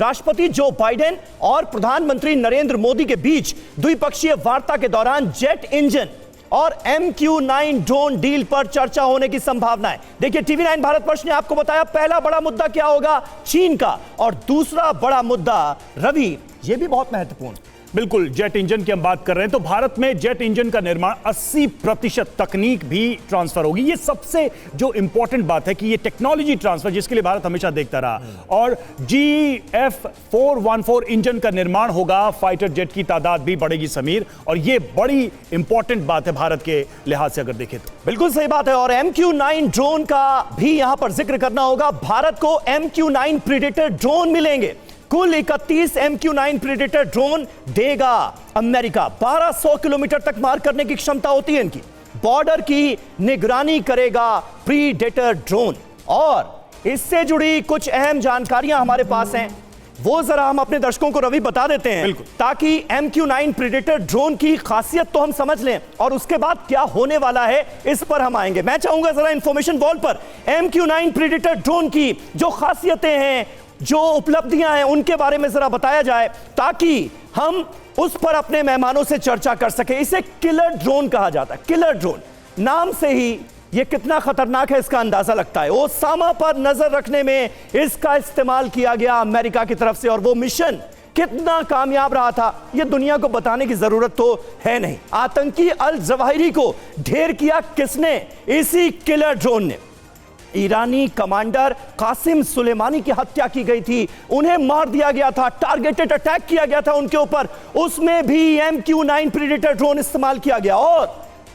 राष्ट्रपति Joe Biden और प्रधानमंत्री नरेंद्र मोदी के बीच द्विपक्षीय वार्ता के दौरान जेट इंजन और MQ-9 ड्रोन डील पर चर्चा होने की संभावना है। देखिए, TV9 भारतवर्ष ने आपको बताया पहला बड़ा मुद्दा क्या होगा, चीन का, और दूसरा बड़ा मुद्दा रवि, यह भी बहुत महत्वपूर्ण। बिल्कुल, जेट इंजन की हम बात कर रहे हैं तो भारत में जेट इंजन का निर्माण 80% तकनीक भी ट्रांसफर होगी। ये सबसे जो इंपॉर्टेंट बात है कि ये टेक्नोलॉजी ट्रांसफर जिसके लिए भारत हमेशा देखता रहा, और GF414 इंजन का निर्माण होगा। फाइटर जेट की तादाद भी बढ़ेगी समीर, और ये बड़ी इंपॉर्टेंट बात है भारत के लिहाज से अगर देखें तो। बिल्कुल सही बात है, और MQ-9 ड्रोन का भी यहां पर जिक्र करना होगा। भारत को MQ-9 प्रीडेटर ड्रोन मिलेंगे। कुल 31 MQ-9 प्रीडेटर ड्रोन देगा अमेरिका। 1200 किलोमीटर तक मार करने की क्षमता होती है इनकी। बॉर्डर की निगरानी करेगा प्रीडेटर ड्रोन, और इससे जुड़ी कुछ अहम जानकारियां हमारे पास हैं, वो जरा हम अपने दर्शकों को रवि बता देते हैं, ताकि MQ-9 प्रीडेटर ड्रोन की खासियत तो हम समझ लें और उसके बाद क्या होने वाला है इस पर हम आएंगे। मैं चाहूंगा जरा इंफॉर्मेशन वॉल पर MQ-9 प्रीडेटर ड्रोन की जो खासियतें हैं, जो उपलब्धियां हैं, उनके बारे में जरा बताया जाए, ताकि हम उस पर अपने मेहमानों से चर्चा कर सके। इसे किलर ड्रोन कहा जाता है। किलर ड्रोन नाम से ही यह कितना खतरनाक है इसका अंदाजा लगता है। ओसामा पर नजर रखने में इसका इस्तेमाल किया गया अमेरिका की तरफ से, और वो मिशन कितना कामयाब रहा था यह दुनिया को बताने की जरूरत तो है नहीं। आतंकी अल जवाहिरी को ढेर किया किसने? इसी किलर ड्रोन ने। ईरानी कमांडर कासिम सुलेमानी की हत्या की गई थी, उन्हें मार दिया गया था, टारगेटेड अटैक किया गया था उनके ऊपर, उसमें भी MQ-9 प्रीडेटर ड्रोन इस्तेमाल किया गया। और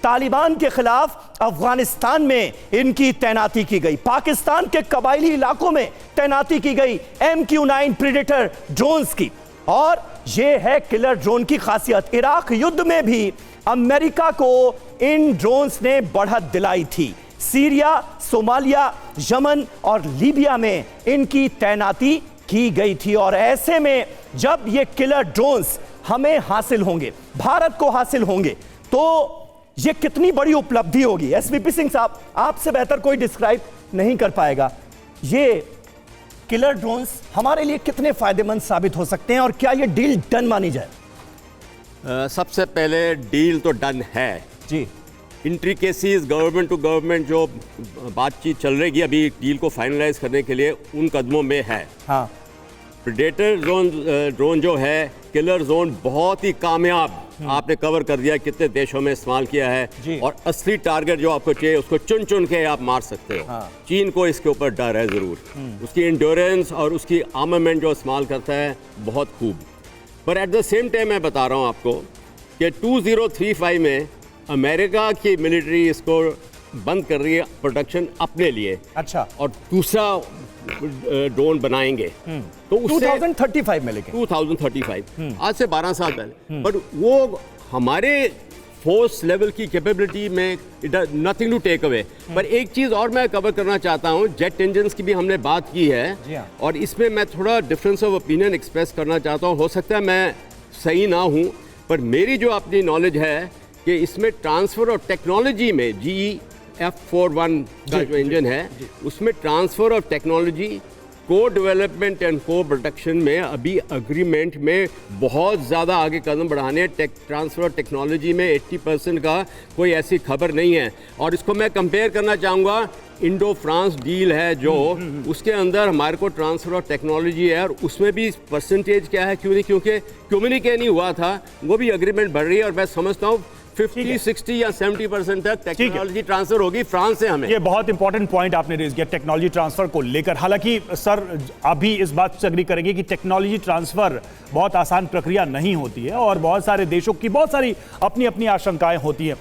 तालिबान के खिलाफ अफगानिस्तान में इनकी तैनाती की गई, पाकिस्तान के कबायली इलाकों में तैनाती की गई MQ-9 प्रीडेटर ड्रोन्स की। और यह है किलर ड्रोन की खासियत। इराक युद्ध में भी अमेरिका को इन ड्रोन्स ने बढ़त दिलाई थी। सीरिया, सोमालिया, यमन और लीबिया में इनकी तैनाती की गई थी। और ऐसे में जब ये किलर ड्रोन्स हमें हासिल होंगे, भारत को हासिल होंगे, तो ये कितनी बड़ी उपलब्धि होगी। SVP सिंह साहब, आपसे बेहतर कोई डिस्क्राइब नहीं कर पाएगा। ये किलर ड्रोन्स हमारे लिए कितने फायदेमंद साबित हो सकते हैं, और क्या ये डील डन मानी जाए? सबसे पहले डील तो डन है जी। इंट्रिकेसीज गवर्नमेंट टू गवर्नमेंट जो बातचीत चल रही है अभी डील को फाइनलाइज करने के लिए, उन कदमों में है। हाँ। प्रेडेटर ड्रोन जो है, किलर ड्रोन बहुत ही कामयाब आपने कवर कर दिया, कितने देशों में इस्तेमाल किया है, और असली टारगेट जो आपको चाहिए उसको चुन चुन के आप मार सकते हो। हाँ। चीन को इसके ऊपर डर है ज़रूर, उसकी इंड्योरेंस और उसकी आर्मामेंट जो इस्तेमाल करता है बहुत खूब। पर एट द सेम टाइम मैं बता रहा हूँ आपको कि 2035 में अमेरिका की मिलिट्री इसको बंद कर रही है प्रोडक्शन अपने लिए। अच्छा। और दूसरा ड्रोन बनाएंगे तो उससे 2035 में, लेकिन 2035 आज से 12 साल पहले। बट वो हमारे फोर्स लेवल की कैपेबिलिटी में नथिंग टू टेक अवे। पर एक चीज़ और मैं कवर करना चाहता हूँ, जेट इंजन्स की भी हमने बात की है, और इसमें मैं थोड़ा डिफरेंस ऑफ ओपिनियन एक्सप्रेस करना चाहता हूँ। हो सकता है मैं सही ना हूँ, पर मेरी जो अपनी नॉलेज है कि इसमें ट्रांसफ़र ऑफ टेक्नोलॉजी में GF41 का जो इंजन है, उसमें ट्रांसफ़र ऑफ टेक्नोलॉजी, को डेवलपमेंट एंड को प्रोडक्शन में अभी एग्रीमेंट में बहुत ज़्यादा आगे कदम बढ़ाने हैं। ट्रांसफ़र ऑफ टेक्नोलॉजी में 80% का कोई ऐसी खबर नहीं है। और इसको मैं कंपेयर करना चाहूँगा, इंडो फ्रांस डील है जो, उसके अंदर हमारे को ट्रांसफ़र ऑफ टेक्नोलॉजी है, और उसमें भी परसेंटेज क्या है, क्यों नहीं, क्योंकि कम्युनिके नहीं हुआ था, वो भी एग्रीमेंट बढ़ रही है। और मैं समझता हूँ 50, 60 या 70% तक टेक्नोलॉजी ट्रांसफर होगी फ्रांस से हमें। ये बहुत इंपॉर्टेंट पॉइंट आपने रेज किया टेक्नोलॉजी ट्रांसफर को लेकर। हालांकि सर अभी इस बात से एग्री करेंगे कि टेक्नोलॉजी ट्रांसफर बहुत आसान प्रक्रिया नहीं होती है, और बहुत सारे देशों की बहुत सारी अपनी अपनी आशंकाएं होती हैं।